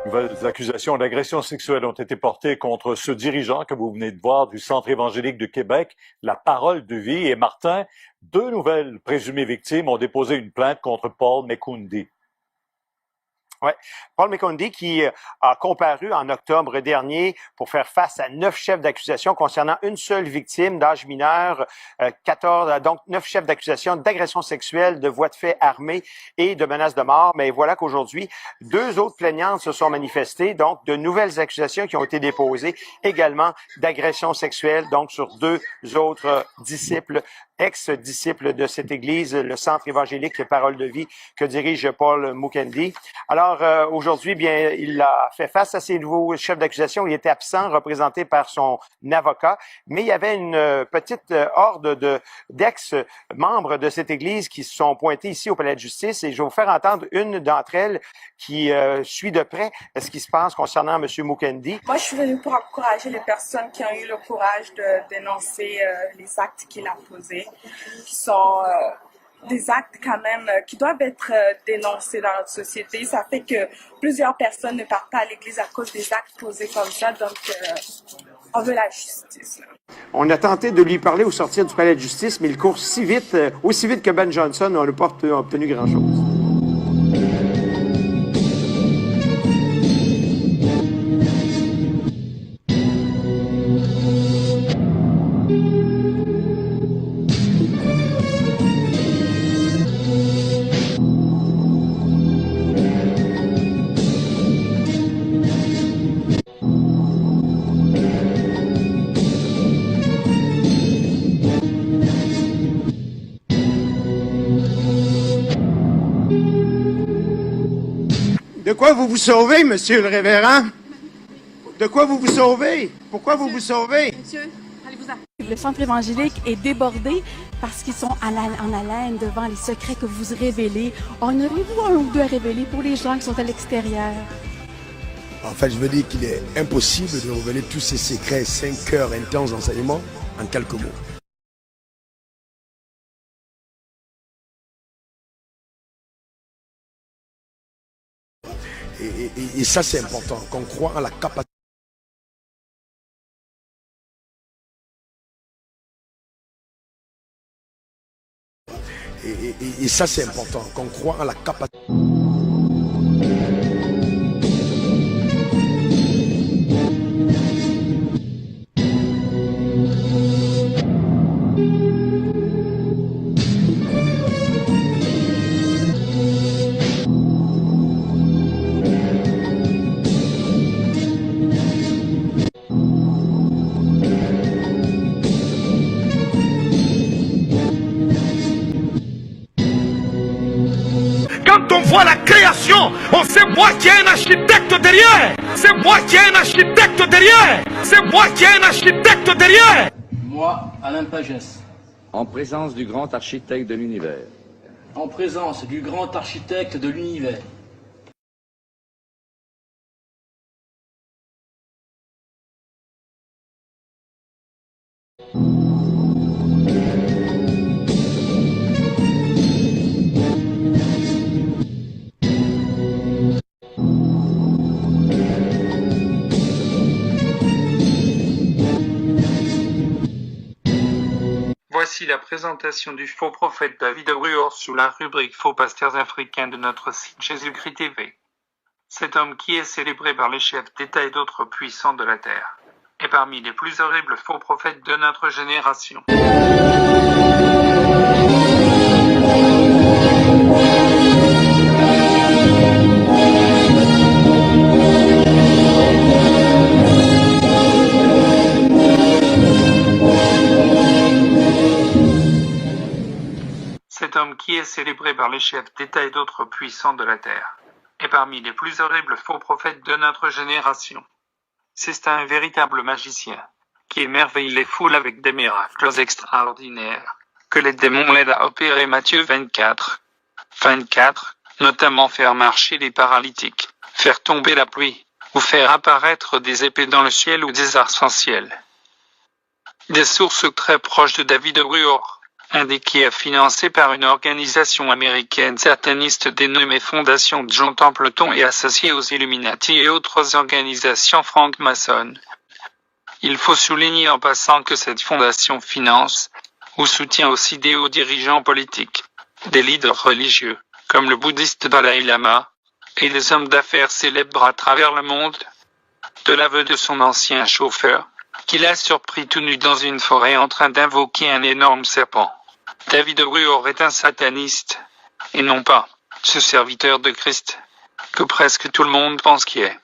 Nouvelles accusations d'agression sexuelle ont été portées contre ce dirigeant que vous venez de voir du Centre évangélique de Québec, La Parole de Vie. Et Martin, deux nouvelles présumées victimes ont déposé une plainte contre Paul Maikundi. Ouais. Paul Maikundi qui a comparu en octobre dernier pour faire face à 9 chefs d'accusation concernant une seule victime d'âge mineur, 14, donc 9 chefs d'accusation d'agression sexuelle, de voies de fait armées et de menaces de mort. Mais voilà qu'aujourd'hui, 2 autres plaignantes se sont manifestées, donc de nouvelles accusations qui ont été déposées également d'agression sexuelle, donc sur 2 autres disciples, ex-disciples de cette église, le Centre évangélique Parole de Vie que dirige Paul Maikundi. Alors, aujourd'hui, bien, il a fait face à ces nouveaux chefs d'accusation. Il était absent, représenté par son avocat, mais il y avait une petite horde d'ex-membres de cette église qui se sont pointés ici au Palais de justice et je vais vous faire entendre une d'entre elles qui suit de près ce qui se passe concernant M. Maikundi. Moi, je suis venue pour encourager les personnes qui ont eu le courage de dénoncer les actes qu'il a posés, qui sont des actes quand même qui doivent être dénoncés dans notre société. Ça fait que plusieurs personnes ne partent pas à l'église à cause des actes posés comme ça, donc on veut la justice. On a tenté de lui parler au sortir du palais de justice, mais il court si vite, aussi vite que Ben Johnson, on n'a pas obtenu grand-chose. De quoi vous vous sauvez, monsieur le révérend? De quoi vous vous sauvez? Pourquoi vous vous sauvez? Monsieur, allez-vous-en. Le centre évangélique est débordé parce qu'ils sont en haleine devant les secrets que vous révélez. En auriez-vous un ou deux à révéler pour les gens qui sont à l'extérieur? En fait, je veux dire qu'il est impossible de révéler tous ces secrets 5 heures intenses d'enseignement en quelques mots. Et ça, c'est important, qu'on croit en la capacité. Et ça, c'est important, qu'on croit en la capacité. Quand on voit la création, on sait moi qui ai un architecte derrière. C'est moi qui ai un architecte derrière. C'est moi qui ai un architecte derrière. Moi, Alain Pagès. En présence du grand architecte de l'univers. En présence du grand architecte de l'univers. Voici la présentation du faux prophète David Ruor sous la rubrique Faux pasteurs africains de notre site Jésus-Christ TV. Cet homme qui est célébré par les chefs d'État et d'autres puissants de la terre est parmi les plus horribles faux prophètes de notre génération. Cet homme qui est célébré par les chefs d'État et d'autres puissants de la terre est parmi les plus horribles faux prophètes de notre génération. C'est un véritable magicien qui émerveille les foules avec des miracles extraordinaires que les démons l'aident à opérer. Matthieu 24. 24. Notamment faire marcher les paralytiques, faire tomber la pluie, ou faire apparaître des épées dans le ciel ou des arcs-en-ciel. Des sources très proches de David Ruor indiquent qu'il est financé par une organisation américaine sataniste dénommée Fondation John Templeton et associée aux Illuminati et autres organisations franc-maçonnes. Il faut souligner en passant que cette fondation finance ou soutient aussi des hauts dirigeants politiques, des leaders religieux, comme le bouddhiste Dalai Lama, et des hommes d'affaires célèbres à travers le monde. De l'aveu de son ancien chauffeur, qu'il a surpris tout nu dans une forêt en train d'invoquer un énorme serpent. David Ruor est un sataniste, et non pas ce serviteur de Christ, que presque tout le monde pense qu'il est.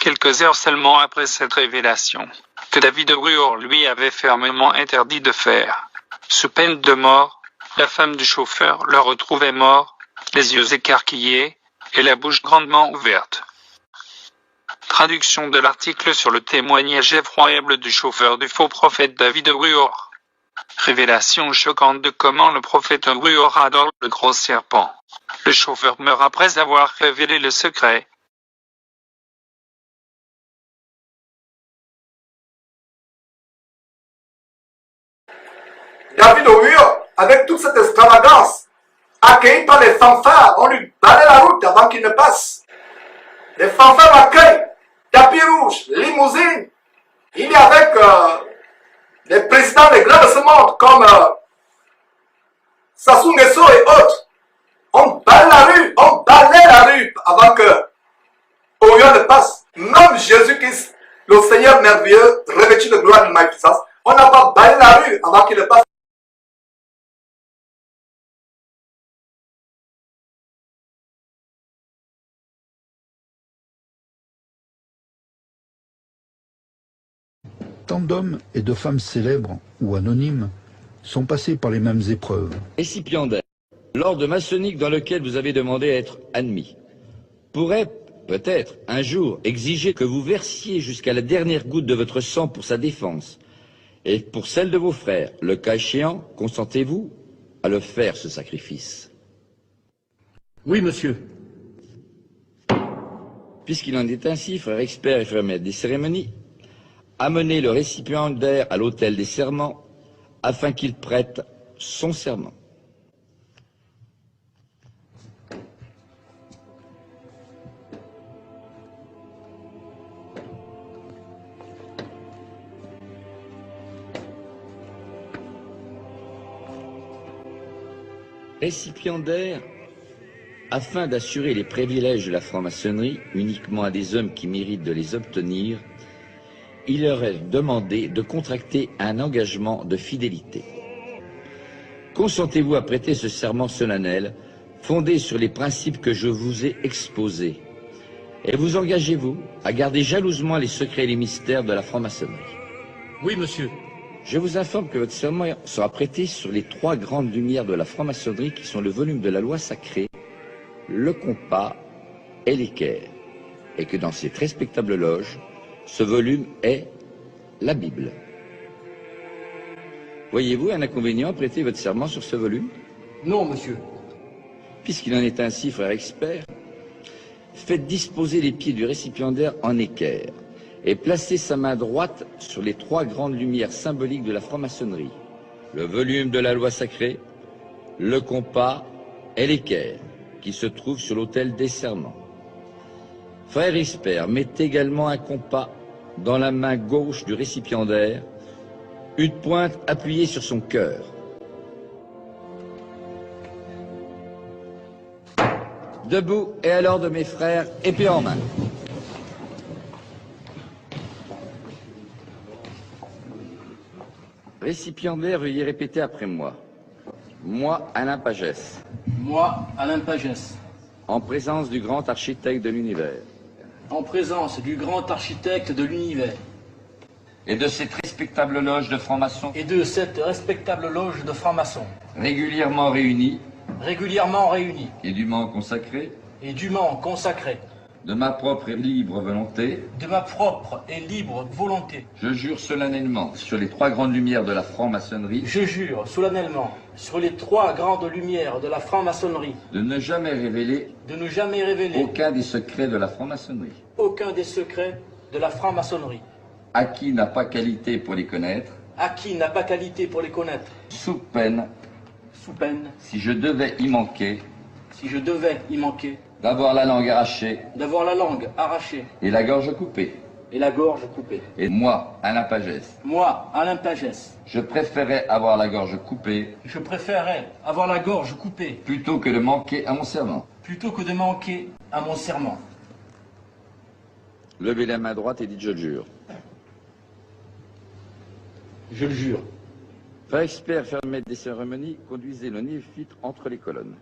Quelques heures seulement après cette révélation, que David Ruor lui avait fermement interdit de faire, sous peine de mort, la femme du chauffeur le retrouvait mort, les yeux écarquillés et la bouche grandement ouverte. Traduction de l'article sur le témoignage effroyable du chauffeur du faux prophète David Ruor. Révélation choquante de comment le prophète Ruor adore le gros serpent. Le chauffeur meurt après avoir révélé le secret. David Ruor, avec toute cette extravagance, accueilli par les fanfares, on lui balaye la route avant qu'il ne passe. Les fanfares l'accueillent, tapis rouge, limousine. Il est avec les présidents des grands de ce monde, comme Sassou Nguesso et autres. On balaye la rue avant que Orion ne passe. Même Jésus-Christ, le Seigneur merveilleux, revêtu de gloire et de magnificence, on n'a pas balayé la rue avant qu'il ne passe. Tant d'hommes et de femmes célèbres ou anonymes sont passés par les mêmes épreuves. Récipiendaire, l'ordre maçonnique dans lequel vous avez demandé à être admis, pourrait peut-être un jour exiger que vous versiez jusqu'à la dernière goutte de votre sang pour sa défense et pour celle de vos frères. Le cas échéant, consentez-vous à le faire, ce sacrifice? Oui, monsieur. Puisqu'il en est ainsi, frère expert et frère maître des cérémonies, amenez le récipiendaire à l'autel des serments afin qu'il prête son serment. Récipiendaire, afin d'assurer les privilèges de la franc-maçonnerie uniquement à des hommes qui méritent de les obtenir, il leur est demandé de contracter un engagement de fidélité. Consentez-vous à prêter ce serment solennel, fondé sur les principes que je vous ai exposés, et vous engagez-vous à garder jalousement les secrets et les mystères de la franc-maçonnerie? Oui, monsieur. Je vous informe que votre serment sera prêté sur les 3 grandes lumières de la franc-maçonnerie qui sont le volume de la loi sacrée, le compas et l'équerre, et que dans cette respectable loge, ce volume est la Bible. Voyez-vous un inconvénient à prêter votre serment sur ce volume? Non, monsieur. Puisqu'il en est ainsi, frère expert, faites disposer les pieds du récipiendaire en équerre et placez sa main droite sur les 3 grandes lumières symboliques de la franc-maçonnerie, le volume de la loi sacrée, le compas et l'équerre, qui se trouve sur l'autel des serments. Frère expert, mettez également un compas dans la main gauche du récipiendaire, une pointe appuyée sur son cœur. Debout et à l'ordre de mes frères, épée en main. Récipiendaire, veuillez répéter après moi. Moi, Alain Pagès. Moi, Alain Pagès. En présence du grand architecte de l'univers. En présence du grand architecte de l'univers. Et de cette respectable loge de francs-maçons. Et de cette respectable loge de francs-maçons. Régulièrement réunis. Régulièrement réunis. Et dûment consacrés. Et dûment consacrés. de ma propre et libre volonté, de ma propre et libre volonté, je jure solennellement sur les trois grandes lumières de la franc-maçonnerie, je jure solennellement sur les trois grandes lumières de la franc-maçonnerie de ne jamais révéler aucun des secrets de la franc-maçonnerie, des secrets de la franc-maçonnerie, à qui n'a pas qualité pour les connaître, à qui n'a pas qualité pour les connaître, sous peine, si je devais y manquer, d'avoir la langue arrachée et la gorge coupée. Et moi, Alain Pagès, je préférais avoir la gorge coupée plutôt que de manquer à mon serment. Levez la main droite et dites je le jure. Je le jure. Frère expert, faire le maître des cérémonies, conduisez le néophyte entre les colonnes.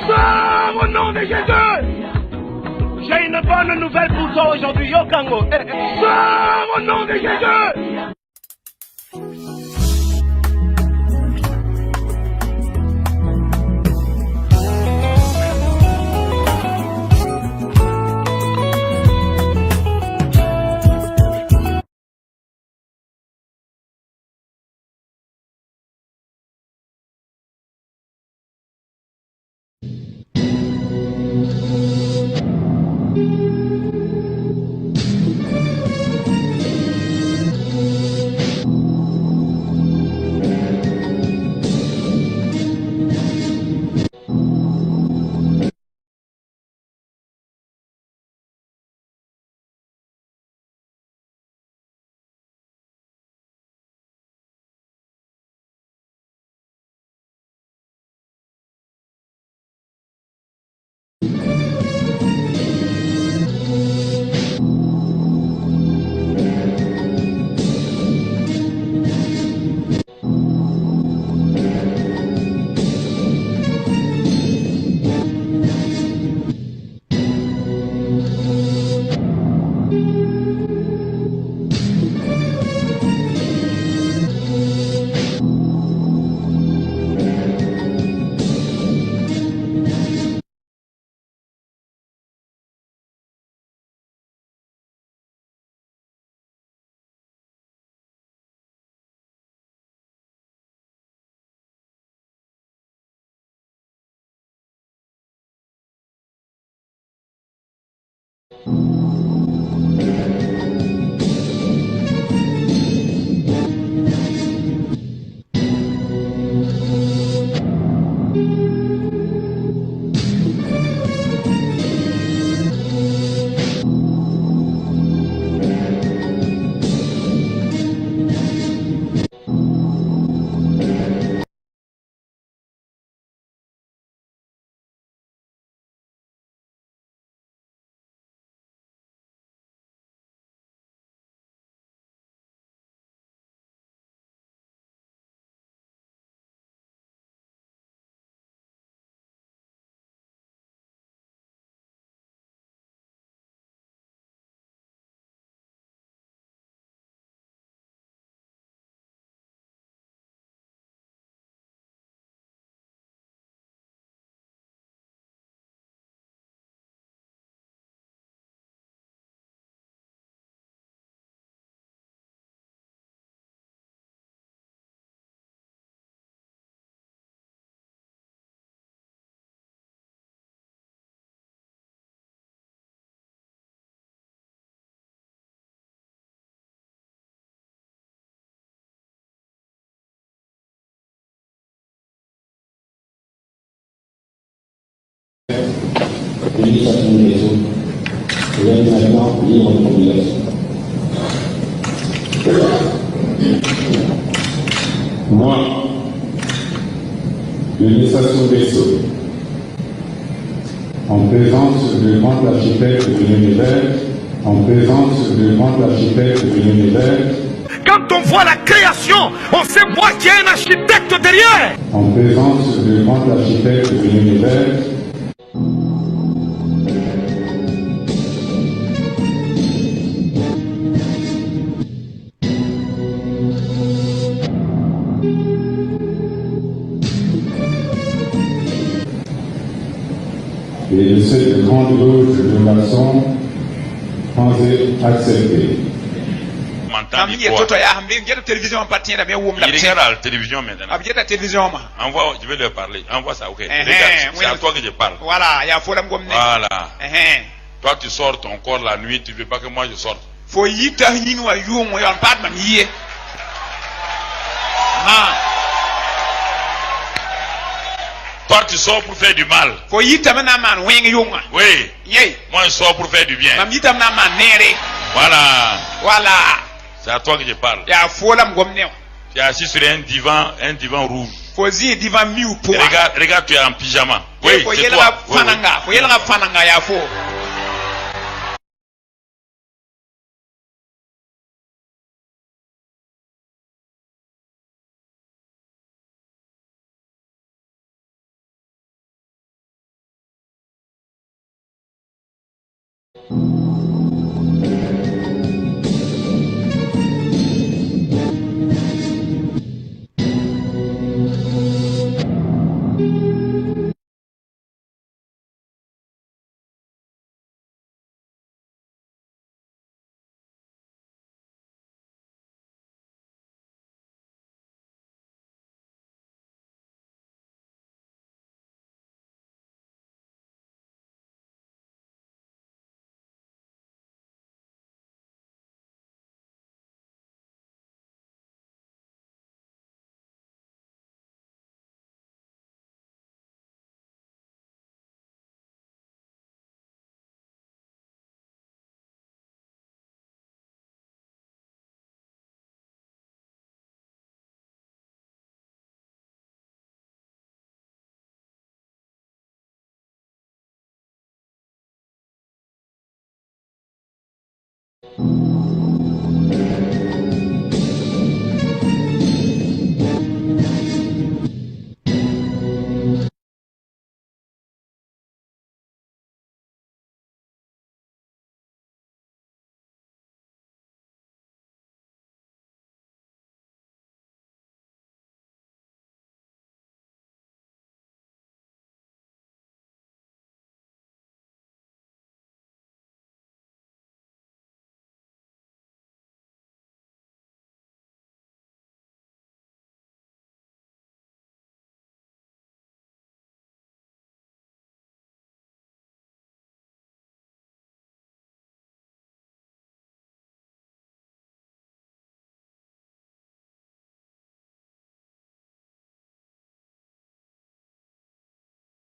Sors au nom de Jésus! J'ai une bonne nouvelle pour toi aujourd'hui, Yokango. Sors au nom de Jésus! Félicitations des autres. Vous êtes maintenant libre de population. Moi, Denis Sassou Nguesso, en présence du grand architecte de l'univers, de l'univers, Quand on voit la création, on sait moi qu'il y a un architecte derrière. en présence du grand architecte de l'univers, et de cette grande loge de maçons, pensez accepter. Il regarde la télévision maintenant. Envoie, je vais leur parler. Envoie ça, ok. Regarde, c'est à toi que je parle. Voilà. Toi, tu sors ton corps la nuit, tu ne veux pas que moi je sorte. Toi, tu sors pour faire du mal. Oui. Moi, je sors pour faire du bien. Voilà. C'est à toi que je parle. Tu es assis sur un divan rouge. Regarde, tu es en pyjama. Oui, c'est toi. Oui.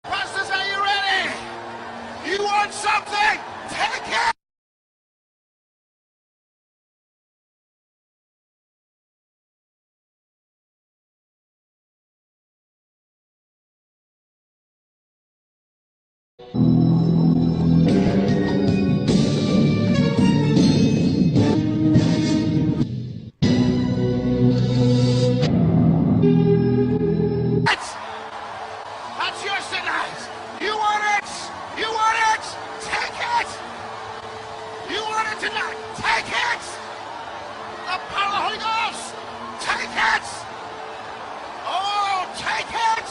Pastors, are you ready? You want something? Take it! That's yours tonight. You want it? You want it? Take it. You want it tonight? Take it. The power of the Holy Ghost. Take it. Oh, take it.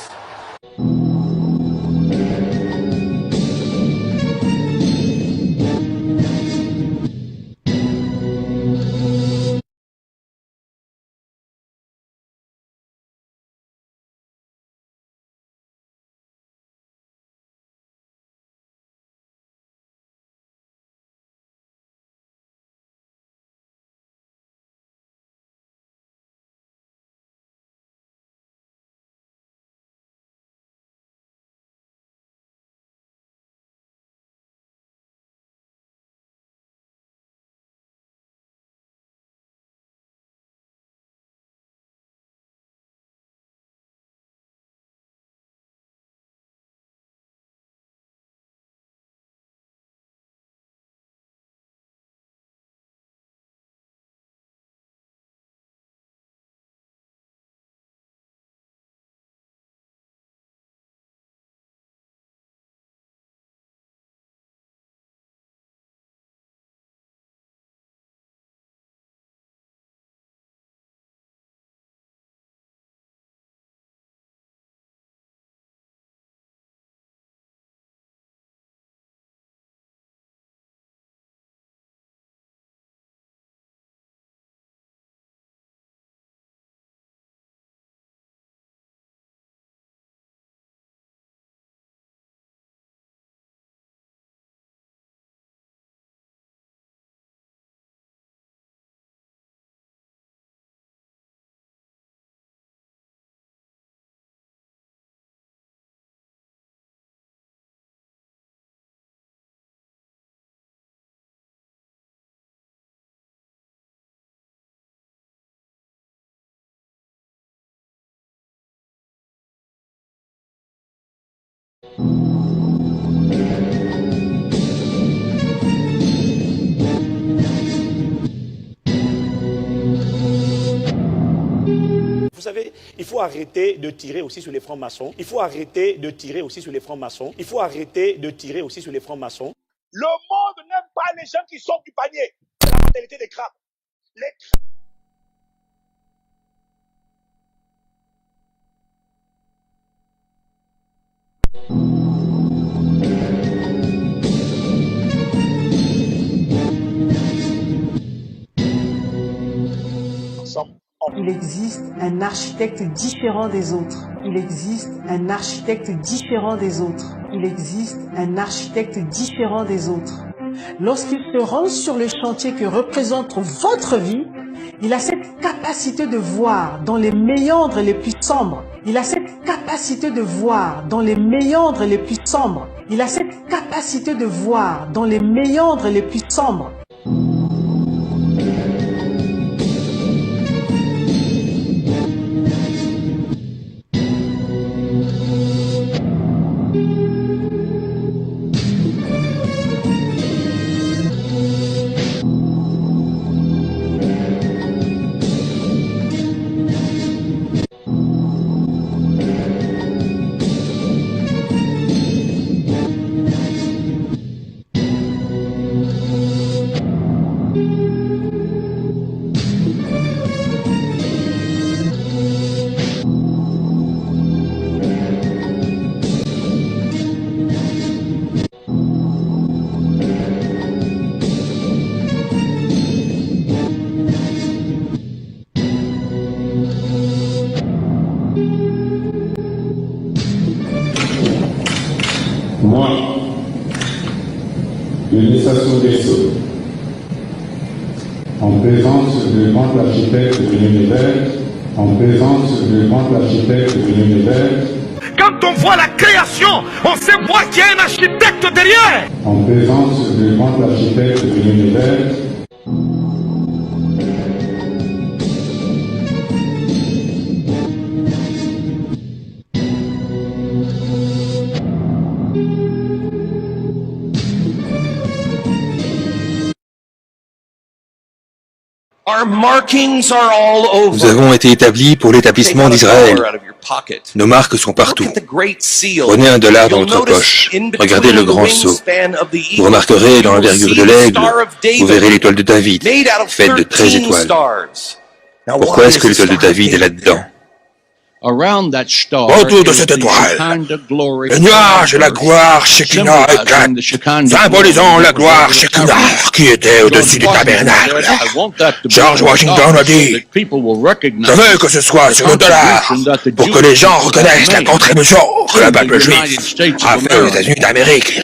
Vous savez, il faut arrêter de tirer aussi sur les francs-maçons. Il faut arrêter de tirer aussi sur les francs-maçons. Il faut arrêter de tirer aussi sur les francs-maçons. Le monde n'aime pas les gens qui sortent du panier. C'est la mentalité des crabes. Les crabes. Il existe un architecte différent des autres. Il existe un architecte différent des autres. Il existe un architecte différent des autres. Lorsqu'il se rend sur le chantier que représente votre vie, il a cette capacité de voir dans les méandres les plus sombres. Il a cette capacité de voir dans les méandres les plus sombres. Il a cette capacité de voir dans les méandres les plus sombres. Moi, Denis Sassou Nguesso, en présence du grand architecte de l'univers, en présence du grand architecte de l'univers, Quand on voit la création, on sait voir qu'il y a un architecte derrière. en présence du grand architecte de l'univers, Nous avons été établis pour l'établissement d'Israël. Nos marques sont partout. Prenez $1 dans votre poche. Regardez le grand sceau. Vous remarquerez dans l'envergure de l'aigle, vous verrez l'étoile de David, faite de 13 étoiles. Pourquoi est-ce que l'étoile de David est là-dedans? Autour de cette étoile, le nuage et la gloire Shekinah éclatent, symbolisant la gloire Shekinah qui était au-dessus du tabernacle. George Washington a dit, je veux que ce soit sur le dollar pour que les gens reconnaissent la contribution que le peuple juif a fait aux États-Unis d'Amérique.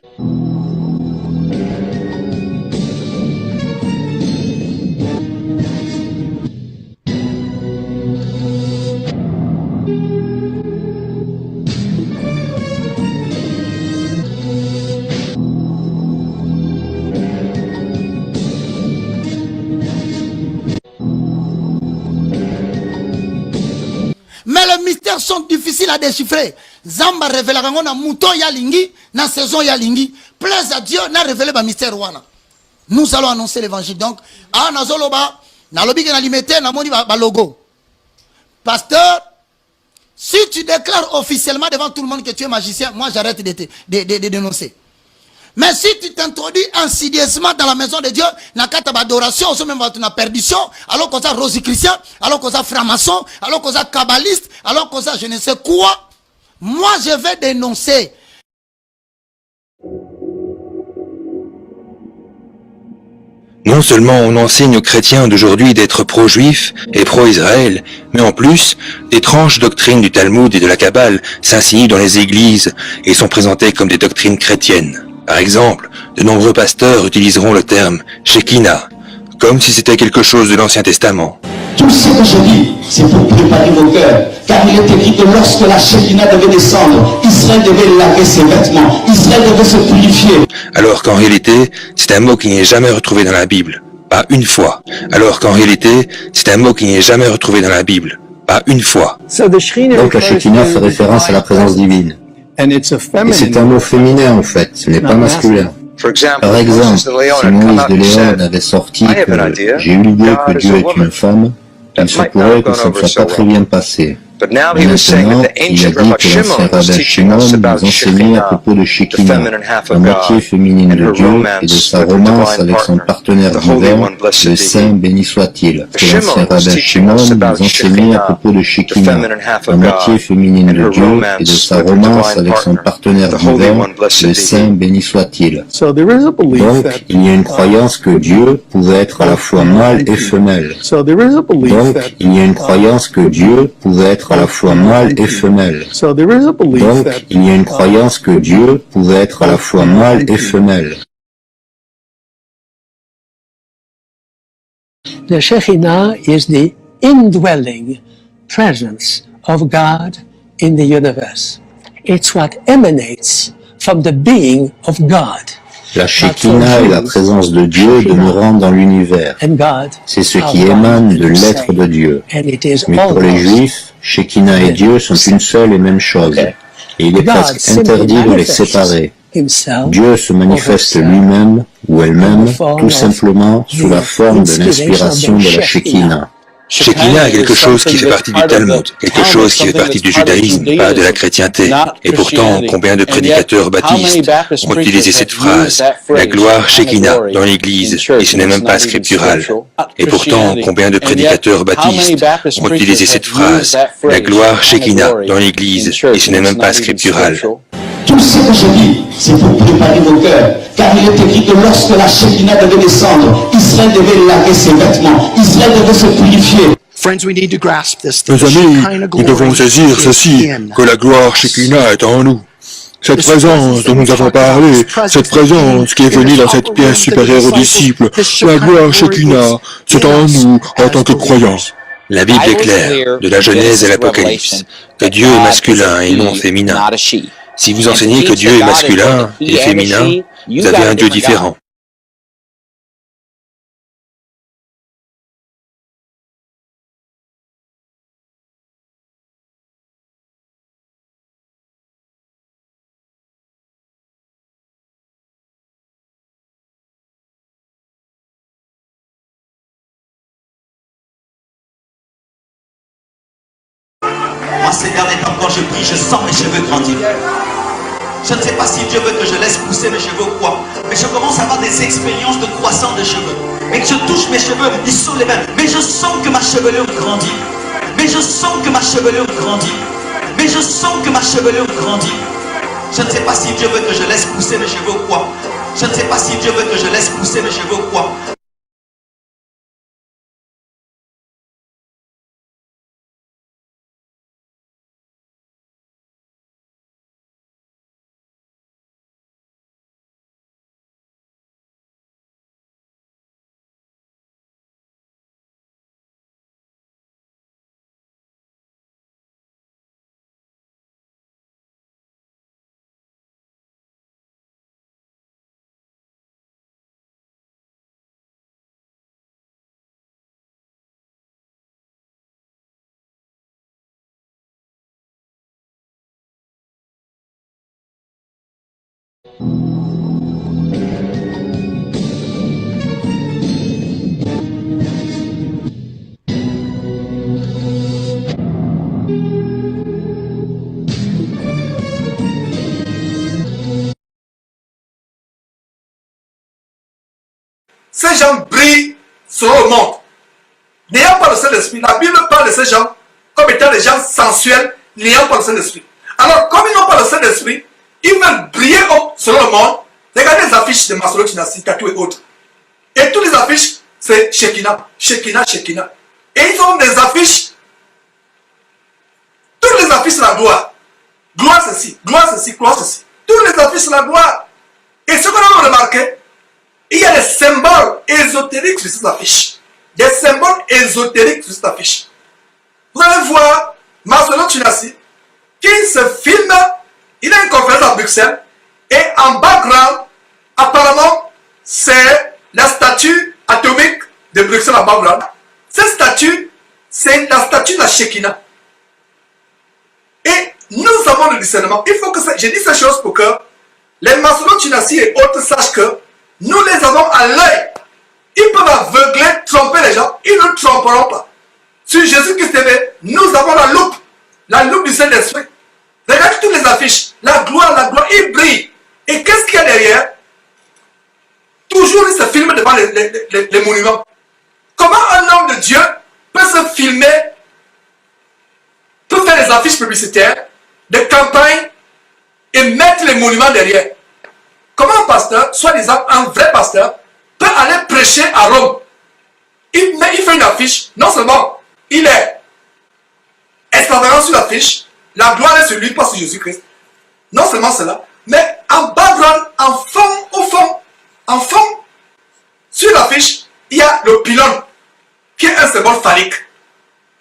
Mais les mystères sont difficiles à déchiffrer. Zamba révèle na mouton yalingi, na saison yalingi. Plaise à Dieu, n'a révélé le mystère wana. Nous allons annoncer l'évangile. Donc, ah, nazoloba, na lobi na limité, na moni ba logo. Pasteur, si tu déclares officiellement devant tout le monde que tu es magicien, moi j'arrête de dénoncer. Mais si tu t'introduis insidieusement dans la maison de Dieu, na kata adoration, on même na perdition, alors qu'on a rosichristien, alors qu'on a franc-maçon, alors qu'on a kabbaliste, alors qu'on a je ne sais quoi, moi je vais dénoncer. Non seulement on enseigne aux chrétiens d'aujourd'hui d'être pro-juifs et pro-Israël, mais en plus, d'étranges doctrines du Talmud et de la Kabbale s'insinuent dans les églises et sont présentées comme des doctrines chrétiennes. Par exemple, de nombreux pasteurs utiliseront le terme Shekinah, comme si c'était quelque chose de l'Ancien Testament. Tout ce que je dis, c'est pour préparer vos cœurs, car il est écrit que lorsque la Shekinah devait descendre, Israël devait laver ses vêtements, Israël devait se purifier. Alors qu'en réalité, c'est un mot qui n'est jamais retrouvé dans la Bible, pas une fois. Alors qu'en réalité, c'est un mot qui n'est jamais retrouvé dans la Bible, pas une fois. Donc la Shekinah fait référence à la présence divine. Et c'est un mot féminin en fait, ce n'est pas masculin. Par exemple, si Moïse de Léon avait sorti que j'ai eu l'idée que Dieu est une femme, il se pourrait que ça ne soit pas très bien passé. Mais maintenant, il a dit que l'ancien rabbin Shimon nous enseignait à propos de Shekinah, la moitié féminine de Dieu et de sa romance avec son partenaire divin, le Saint béni soit-il. Que l'ancien rabbin Shimon nous enseignait à propos de Shekinah, la moitié féminine de Dieu et de sa romance avec son partenaire divin, le Saint béni soit-il. Donc, il y a une croyance que Dieu pouvait être à la fois mâle et femelle. Donc, il y a une croyance que Dieu pouvait être à la fois mâle et femelle. Donc, il y a une croyance que Dieu pouvait être à la fois mâle et femelle. The Shekinah is the indwelling presence of God in the universe. It's what emanates from the being of God. La Shekinah est la présence de Dieu demeurant dans l'univers. C'est ce qui émane de l'être de Dieu. Mais pour les Juifs, Shekinah et Dieu sont une seule et même chose. Et il est presque interdit de les séparer. Dieu se manifeste lui-même ou elle-même tout simplement sous la forme de l'inspiration de la Shekinah. Shekinah est quelque chose qui fait partie du Talmud, quelque chose qui fait partie du judaïsme, pas de la chrétienté. Et pourtant, combien de prédicateurs baptistes ont utilisé cette phrase, la gloire Shekinah, dans l'Église, et ce n'est même pas scriptural. Et pourtant, combien de prédicateurs baptistes ont utilisé cette phrase, la gloire Shekinah, dans l'Église, et ce n'est même pas scriptural. Tout ce que je dis, c'est pour préparer vos cœurs. Car il est écrit que lorsque la Shekinah devait descendre, Israël devait laver ses vêtements. Israël devait se purifier. Mes amis, nous devons saisir ceci, que la gloire Shekinah est en nous. Cette présence dont nous avons parlé, cette présence qui est venue dans cette pièce supérieure aux disciples, la gloire Shekinah, c'est en nous en tant que croyants. La Bible est claire, de la Genèse à l'Apocalypse, que Dieu est masculin et non féminin. Si vous enseignez que Dieu est masculin et féminin, vous avez un Dieu différent. Moi, Seigneur, maintenant, quand je prie, je sens mes cheveux grandir. Je ne sais pas si Dieu veut que je laisse pousser mes cheveux ou quoi, mais je commence à avoir des expériences de croissance de cheveux. Et que je touche mes cheveux, ils sont les mêmes. Mais je sens que ma chevelure grandit. Mais je sens que ma chevelure grandit. Mais je sens que ma chevelure grandit. Je ne sais pas si Dieu veut que je laisse pousser mes cheveux ou quoi. Je ne sais pas si Dieu veut que je laisse pousser mes cheveux ou quoi. Ces gens brillent sur le monde. N'ayant pas le Saint-Esprit, la Bible parle de ces gens comme étant des gens sensuels, n'ayant pas le Saint-Esprit. Alors, comme ils n'ont pas le Saint-Esprit, ils veulent briller sur le monde. Regardez les affiches de Maslow, Chinasi, Katou et autres. Et toutes les affiches, c'est Shekinah, Shekinah, Shekinah. Et ils ont des affiches. Toutes les affiches, c'est la gloire. Gloire ceci, gloire ceci, gloire ceci. Toutes les affiches, c'est la gloire. Et ce qu'on a remarqué, il y a des symboles ésotériques sur cette affiche. Des symboles ésotériques sur cette affiche. Vous allez voir Maslow Chinasi qui se filme, il a une conférence à Bruxelles et en background, apparemment, c'est la statue atomique de Bruxelles en background. Cette statue, c'est la statue de la Shekinah. Et nous avons le discernement. Il faut que je dise ces choses pour que les maçons Tunasi et autres sachent que nous les avons à l'œil. Ils peuvent aveugler, tromper les gens. Ils ne tromperont pas. Sur Jésus-Christ TV, nous avons la loupe du Saint-Esprit. Regardez toutes les affiches. La gloire, il brille. Et qu'est-ce qu'il y a derrière? Toujours, il se filme devant les monuments. Comment un homme de Dieu peut se filmer, peut faire des affiches publicitaires, des campagnes et mettre les monuments derrière? Comment un pasteur, soi-disant un vrai pasteur, peut aller prêcher à Rome? Il fait une affiche, non seulement il est extravagant sur l'affiche, la gloire est sur lui, pas sur Jésus-Christ. Non seulement cela, mais en background, en fond, sur l'affiche, il y a le pylône, qui est un symbole phallique,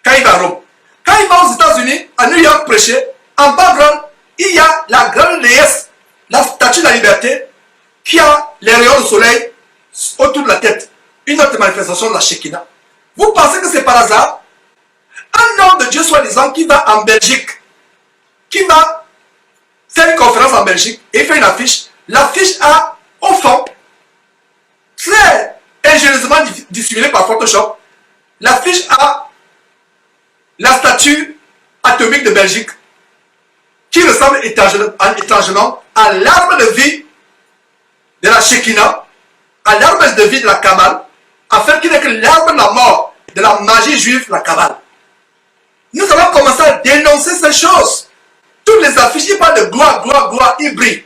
quand il va à Rome. Quand il va aux États-Unis, à New York prêcher, en background, il y a la grande déesse, la statue de la liberté, qui a les rayons de soleil autour de la tête. Une autre manifestation de la Shekinah. Vous pensez que c'est par hasard? Un homme de Dieu soi-disant qui va en Belgique, qui va faire une conférence en Belgique et fait une affiche. L'affiche a, au fond, très ingénieusement dissimulé par Photoshop, l'affiche a la statue atomique de Belgique qui ressemble étrangement à l'arbre de vie de la Shekinah, à l'arbre de vie de la Kabbale, afin qu'il n'ait que l'arbre de la mort, de la magie juive, la Kabbale. Nous allons commencer à dénoncer ces choses. Toutes les affiches, ils parlent de gloire, ils brillent.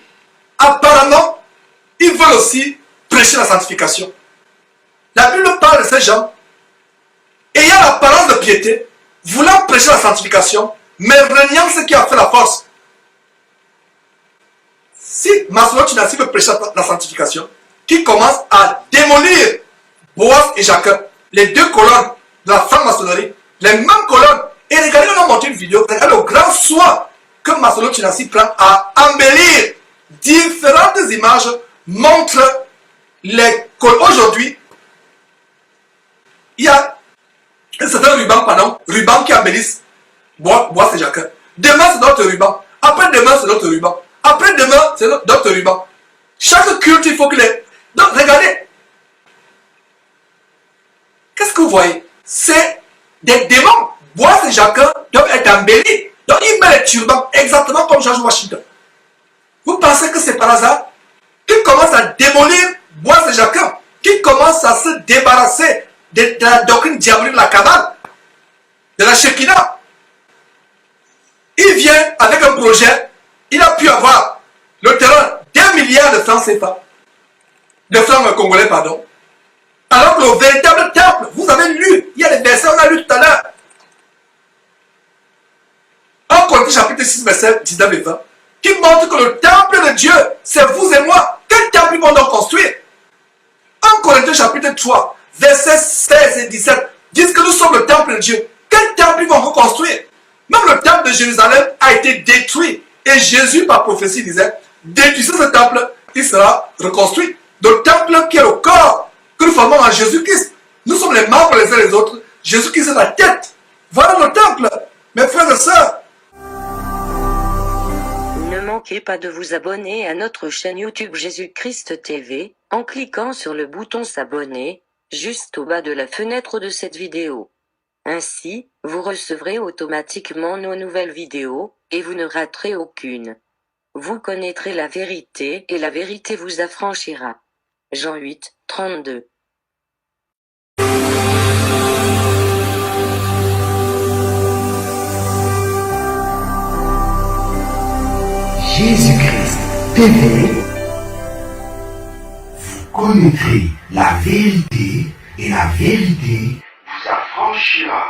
Apparemment, ils veulent aussi prêcher la sanctification. La Bible parle de ces gens ayant l'apparence de piété, voulant prêcher la sanctification, mais reniant ce qui a fait la force. Si Maslow Tunasi veut prêcher la sanctification, qui commence à démolir Boaz et Jacques, les deux colonnes de la franc-maçonnerie, les mêmes colonnes. Et regardez, on a monté une vidéo, regardez le grand soin que Maslow Tunasi prend à embellir différentes images, montrent les colonnes. Aujourd'hui, il y a un certain ruban qui embellissent Boaz et Jacques. Demain, c'est d'autres rubans. Après-demain, c'est d'autres rubans. Après-demain, c'est d'autres rubans. Chaque culte, il faut que les... Donc, regardez. Qu'est-ce que vous voyez? C'est des démons. Boaz et Jacques doivent être embellis. Donc, ils mettent les turbans exactement comme George Washington. Vous pensez que c'est par hasard qu'ils commencent à démolir Boaz et Jacques, qu'ils commencent à se débarrasser de la doctrine diabolique de la Kabbale, de la Shekinah? Il vient avec un projet. Il a pu avoir le terrain d'1 milliard de francs CFA, de francs congolais, pardon. Alors que le véritable temple, vous avez lu, il y a des versets, on a lu tout à l'heure. 1 Corinthiens chapitre 6, verset 19 et 20, qui montre que le temple de Dieu, c'est vous et moi. Quel temple ils vont donc construire? 1 Corinthiens chapitre 3, versets 16 et 17, disent que nous sommes le temple de Dieu. Quel temple ils vont reconstruire? Même le temple de Jérusalem a été détruit. Et Jésus, par prophétie, disait, détruisez ce temple, il sera reconstruit. Le temple qui est le corps que nous formons en Jésus-Christ. Nous sommes les membres les uns les autres. Jésus-Christ est la tête. Voilà le temple, mes frères et sœurs. Ne manquez pas de vous abonner à notre chaîne YouTube Jésus-Christ TV, en cliquant sur le bouton s'abonner, juste au bas de la fenêtre de cette vidéo. Ainsi, vous recevrez automatiquement nos nouvelles vidéos, et vous ne raterez aucune. Vous connaîtrez la vérité et la vérité vous affranchira. Jean 8, 32. Jésus-Christ TV, vous connaîtrez la vérité et la vérité vous affranchira.